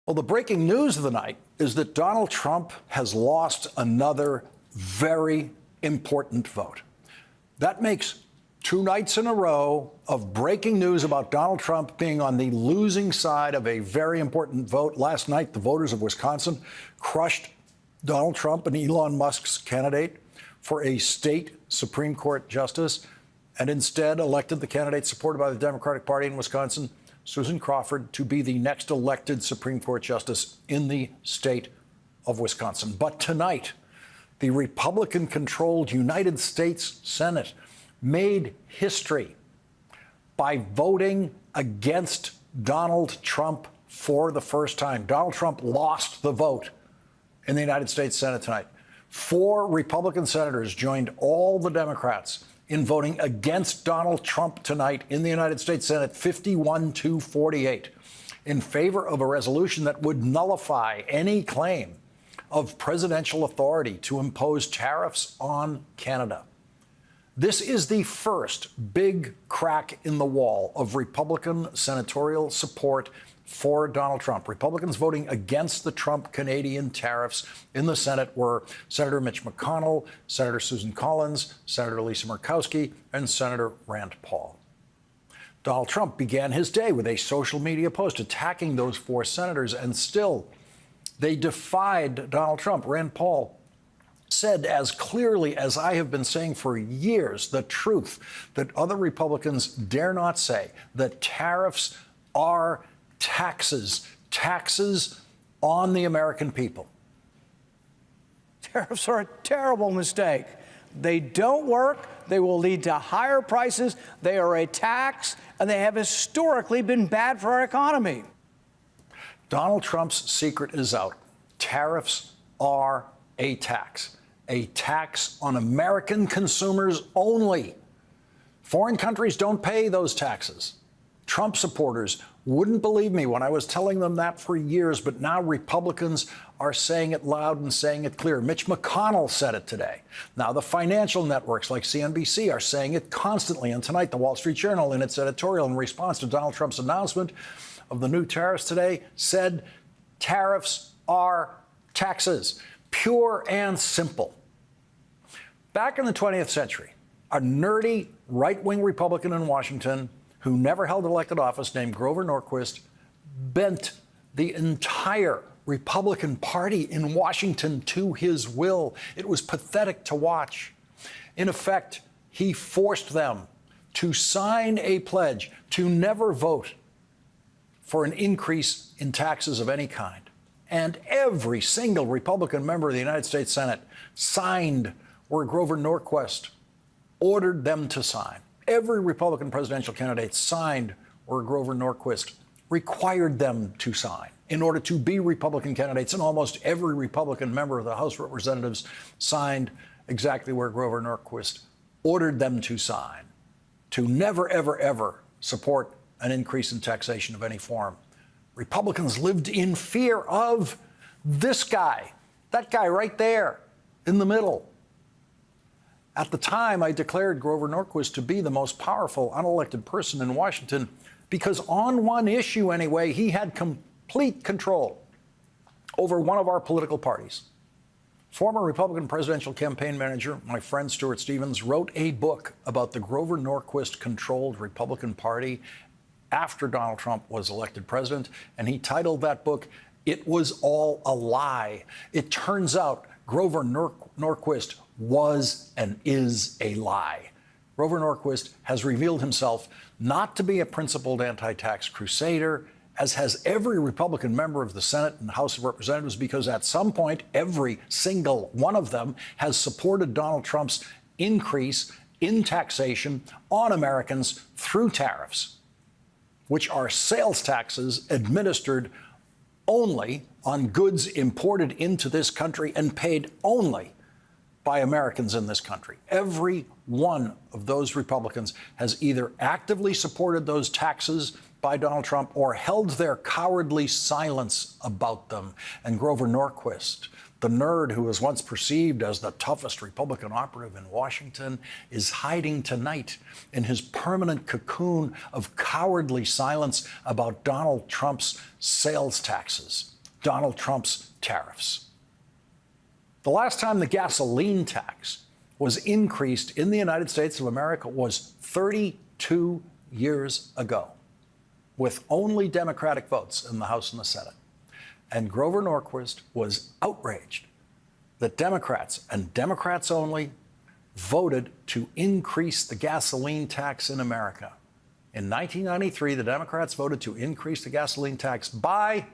Well, the breaking news of the night is that Donald Trump has lost another very important vote. That makes 2 nights in a row of breaking news about Donald Trump being on the losing side of a very important vote. Last night, the voters of Wisconsin crushed Donald Trump and Elon Musk's candidate for a state Supreme Court justice, and instead elected the candidate supported by the Democratic Party in Wisconsin, Susan Crawford, to be the next elected Supreme Court justice in the state of Wisconsin. But tonight, the Republican-controlled United States Senate made history by voting against Donald Trump for the first time. Donald Trump lost the vote in the United States Senate tonight. 4 Republican senators joined all the Democrats in voting against Donald Trump tonight in the United States Senate, 51-48, in favor of a resolution that would nullify any claim of presidential authority to impose tariffs on Canada. This is the first big crack in the wall of Republican senatorial support for Donald Trump. Republicans voting against the Trump-Canadian tariffs in the Senate were Senator Mitch McConnell, Senator Susan Collins, Senator Lisa Murkowski, and Senator Rand Paul. Donald Trump began his day with a social media post attacking those 4 senators, and still they defied Donald Trump. Rand Paul said as clearly as I have been saying for years the truth that other Republicans dare not say, that tariffs are taxes on the American people. Tariffs are a terrible mistake. They don't work. They will lead to higher prices. They are a tax, and they have historically been bad for our economy. Donald Trump's secret is out. Tariffs are a tax on American consumers only. Foreign countries don't pay those taxes. Trump supporters wouldn't believe me when I was telling them that for years, but now Republicans are saying it loud and saying it clear. Mitch McConnell said it today. Now the financial networks like CNBC are saying it constantly. And tonight, the Wall Street Journal, in its editorial in response to Donald Trump's announcement of the new tariffs today, said tariffs are taxes, pure and simple. Back in the 20th century, a nerdy right-wing Republican in Washington who never held elected office, named Grover Norquist, bent the entire Republican Party in Washington to his will. It was pathetic to watch. In effect, he forced them to sign a pledge to never vote for an increase in taxes of any kind. And every single Republican member of the United States Senate signed where Grover Norquist ordered them to sign. Every Republican presidential candidate signed where Grover Norquist required them to sign in order to be Republican candidates. And almost every Republican member of the House of Representatives signed exactly where Grover Norquist ordered them to sign, to never, ever, ever support an increase in taxation of any form. Republicans lived in fear of this guy, that guy right there in the middle. At the time, I declared Grover Norquist to be the most powerful unelected person in Washington because on one issue anyway, he had complete control over one of our political parties. Former Republican presidential campaign manager, my friend Stuart Stevens, wrote a book about the Grover Norquist-controlled Republican Party after Donald Trump was elected president, and he titled that book, "It Was All a Lie." It turns out Grover Norquist was and is a lie. Grover Norquist has revealed himself not to be a principled anti-tax crusader, as has every Republican member of the Senate and House of Representatives, because at some point, every single one of them has supported Donald Trump's increase in taxation on Americans through tariffs, which are sales taxes administered only on goods imported into this country and paid only by Americans in this country. Every one of those Republicans has either actively supported those taxes by Donald Trump or held their cowardly silence about them. And Grover Norquist, the nerd who was once perceived as the toughest Republican operative in Washington, is hiding tonight in his permanent cocoon of cowardly silence about Donald Trump's sales taxes. Donald Trump's tariffs. The last time the gasoline tax was increased in the United States of America was 32 years ago, with only Democratic votes in the House and the Senate. And Grover Norquist was outraged that Democrats, and Democrats only, voted to increase the gasoline tax in America. In 1993, the Democrats voted to increase the gasoline tax by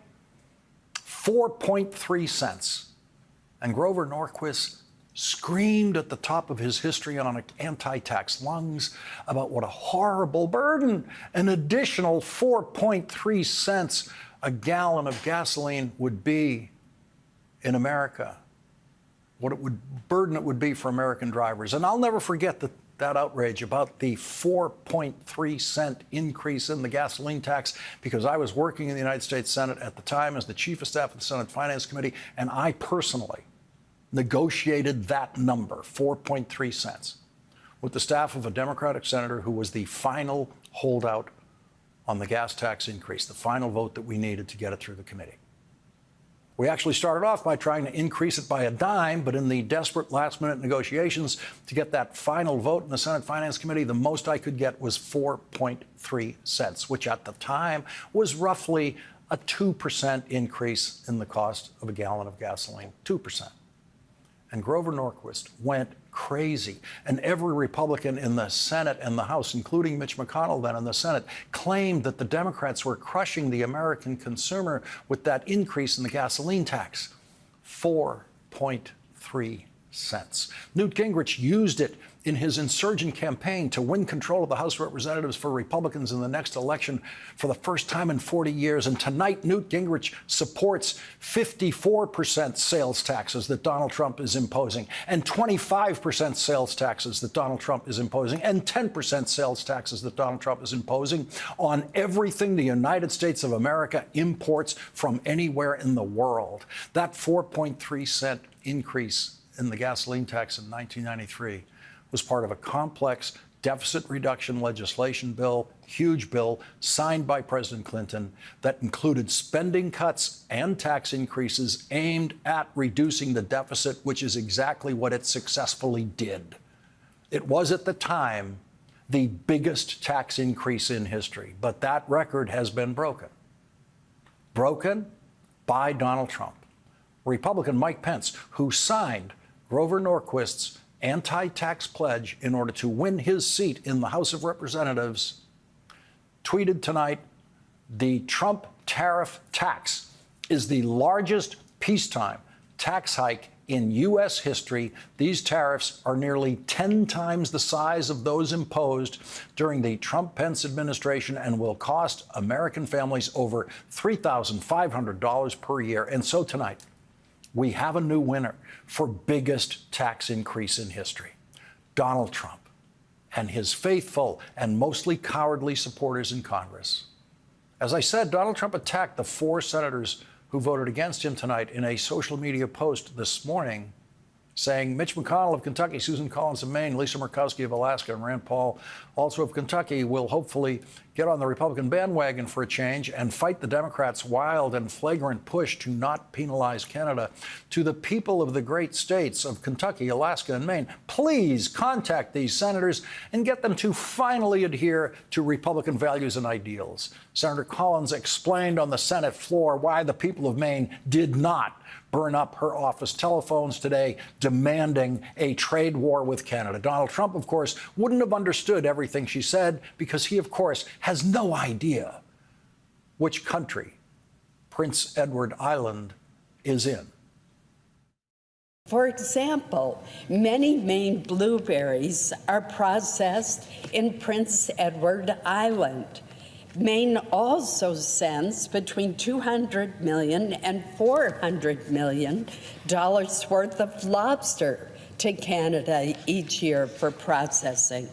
4.3 cents. And Grover Norquist screamed at the top of his histrionic anti-tax lungs about what a horrible burden an additional 4.3 cents a gallon of gasoline would be in America, what burden it would be for American drivers. And I'll never forget that outrage about the 4.3 cent increase in the gasoline tax, because I was working in the United States Senate at the time as the chief of staff of the Senate Finance Committee, and I personally negotiated that number, 4.3 cents, with the staff of a Democratic senator who was the final holdout on the gas tax increase, the final vote that we needed to get it through the committee. We actually started off by trying to increase it by a dime, but in the desperate last-minute negotiations to get that final vote in the Senate Finance Committee, the most I could get was 4.3 cents, which at the time was roughly a 2% increase in the cost of a gallon of gasoline, 2%. And Grover Norquist went crazy. And every Republican in the Senate and the House, including Mitch McConnell then in the Senate, claimed that the Democrats were crushing the American consumer with that increase in the gasoline tax, 4.3 cents. Newt Gingrich used it in his insurgent campaign to win control of the House of Representatives for Republicans in the next election for the first time in 40 years. And tonight, Newt Gingrich supports 54% sales taxes that Donald Trump is imposing, and 25% sales taxes that Donald Trump is imposing, and 10% sales taxes that Donald Trump is imposing on everything the United States of America imports from anywhere in the world. That 4.3 cent increase in the gasoline tax in 1993 was part of a complex deficit reduction legislation bill, huge bill, signed by President Clinton that included spending cuts and tax increases aimed at reducing the deficit, which is exactly what it successfully did. It was at the time the biggest tax increase in history, but that record has been broken. Broken by Donald Trump. Republican Mike Pence, who signed Grover Norquist's anti-tax pledge in order to win his seat in the House of Representatives, tweeted tonight, the Trump tariff tax is the largest peacetime tax hike in U.S. history. These tariffs are nearly 10 times the size of those imposed during the Trump-Pence administration and will cost American families over $3,500 per year. And so tonight, we have a new winner for biggest tax increase in history, Donald Trump and his faithful and mostly cowardly supporters in Congress. As I said, Donald Trump attacked the 4 senators who voted against him tonight in a social media post this morning, saying Mitch McConnell of Kentucky, Susan Collins of Maine, Lisa Murkowski of Alaska, and Rand Paul, also of Kentucky, will hopefully get on the Republican bandwagon for a change and fight the Democrats' wild and flagrant push to not penalize Canada. To the people of the great states of Kentucky, Alaska, and Maine, please contact these senators and get them to finally adhere to Republican values and ideals. Senator Collins explained on the Senate floor why the people of Maine did not burn up her office telephones today, demanding a trade war with Canada. Donald Trump, of course, wouldn't have understood everything she said because he, of course, has no idea which country Prince Edward Island is in. For example, many Maine blueberries are processed in Prince Edward Island. Maine also sends between $200 million and $400 million worth of lobster to Canada each year for processing.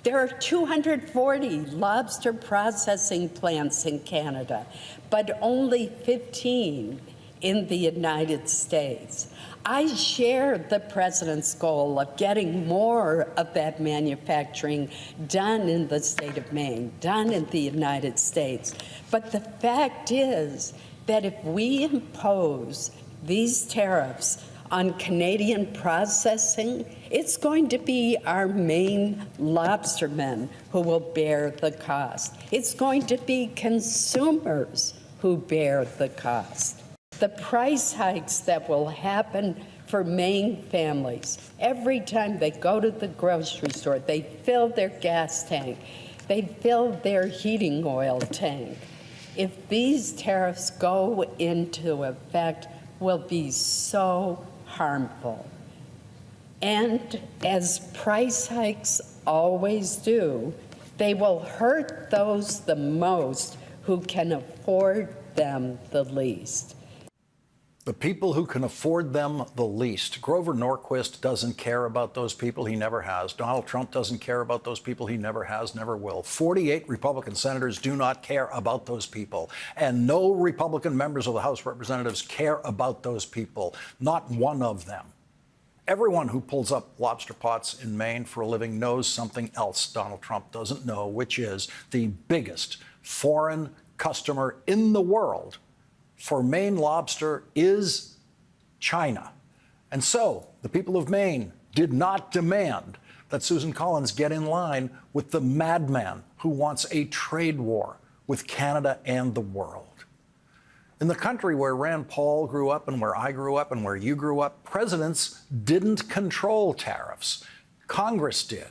There are 240 lobster processing plants in Canada, but only 15 in the United States. I share the president's goal of getting more of that manufacturing done in the state of Maine, done in the United States. But the fact is, that if we impose these tariffs on Canadian processing, it's going to be our Maine lobstermen who will bear the cost. It's going to be consumers who bear the cost. The price hikes that will happen for Maine families, every time they go to the grocery store, they fill their gas tank, they fill their heating oil tank. If these tariffs go into effect, will be so harmful. And as price hikes always do, they will hurt those the most who can afford them the least. The people who can afford them the least. Grover Norquist doesn't care about those people. He never has. Donald Trump doesn't care about those people. He never has, never will. 48 Republican senators do not care about those people. And no Republican members of the House of Representatives care about those people. Not one of them. Everyone who pulls up lobster pots in Maine for a living knows something else Donald Trump doesn't know, which is the biggest foreign customer in the world for Maine lobster is China. And so the people of Maine did not demand that Susan Collins get in line with the madman who wants a trade war with Canada and the world. In the country where Rand Paul grew up and where I grew up and where you grew up, presidents didn't control tariffs. Congress did.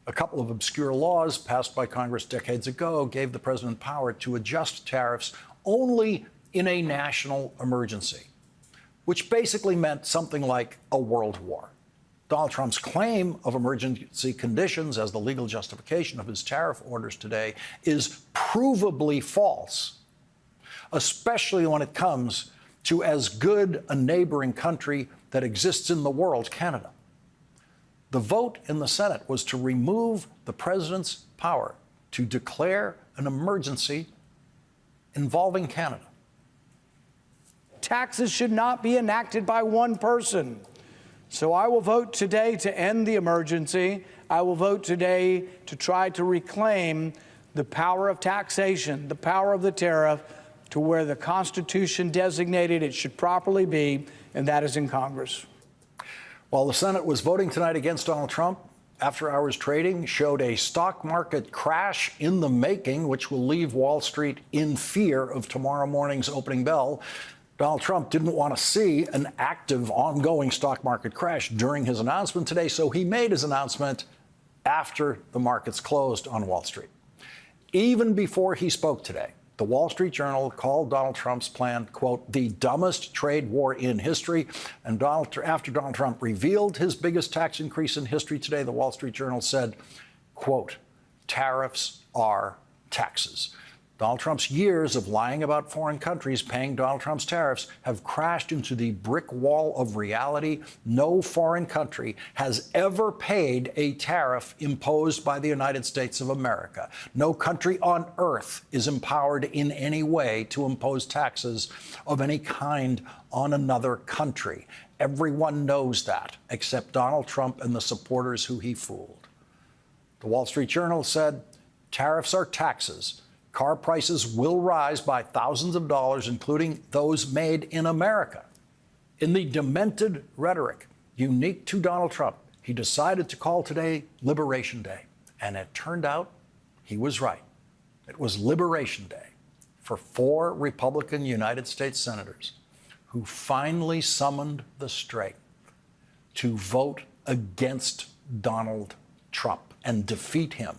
A couple of obscure laws passed by Congress decades ago gave the president power to adjust tariffs only in a national emergency, which basically meant something like a world war. Donald Trump's claim of emergency conditions as the legal justification of his tariff orders today is provably false, especially when it comes to as good a neighboring country that exists in the world, Canada. The vote in the Senate was to remove the president's power to declare an emergency involving Canada. Taxes should not be enacted by one person. So I will vote today to end the emergency. I will vote today to try to reclaim the power of taxation, the power of the tariff, to where the Constitution designated it should properly be, and that is in Congress. While the Senate was voting tonight against Donald Trump, after-hours trading showed a stock market crash in the making, which will leave Wall Street in fear of tomorrow morning's opening bell. Donald Trump didn't want to see an active, ongoing stock market crash during his announcement today, so he made his announcement after the markets closed on Wall Street. Even before he spoke today, the Wall Street Journal called Donald Trump's plan, quote, the dumbest trade war in history. And after Donald Trump revealed his biggest tax increase in history today, the Wall Street Journal said, quote, tariffs are taxes. Donald Trump's years of lying about foreign countries paying Donald Trump's tariffs have crashed into the brick wall of reality. No foreign country has ever paid a tariff imposed by the United States of America. No country on earth is empowered in any way to impose taxes of any kind on another country. Everyone knows that, except Donald Trump and the supporters who he fooled. The Wall Street Journal said, tariffs are taxes. Car prices will rise by thousands of dollars, including those made in America. In the demented rhetoric unique to Donald Trump, he decided to call today Liberation Day. And it turned out he was right. It was Liberation Day for 4 Republican United States senators who finally summoned the strength to vote against Donald Trump and defeat him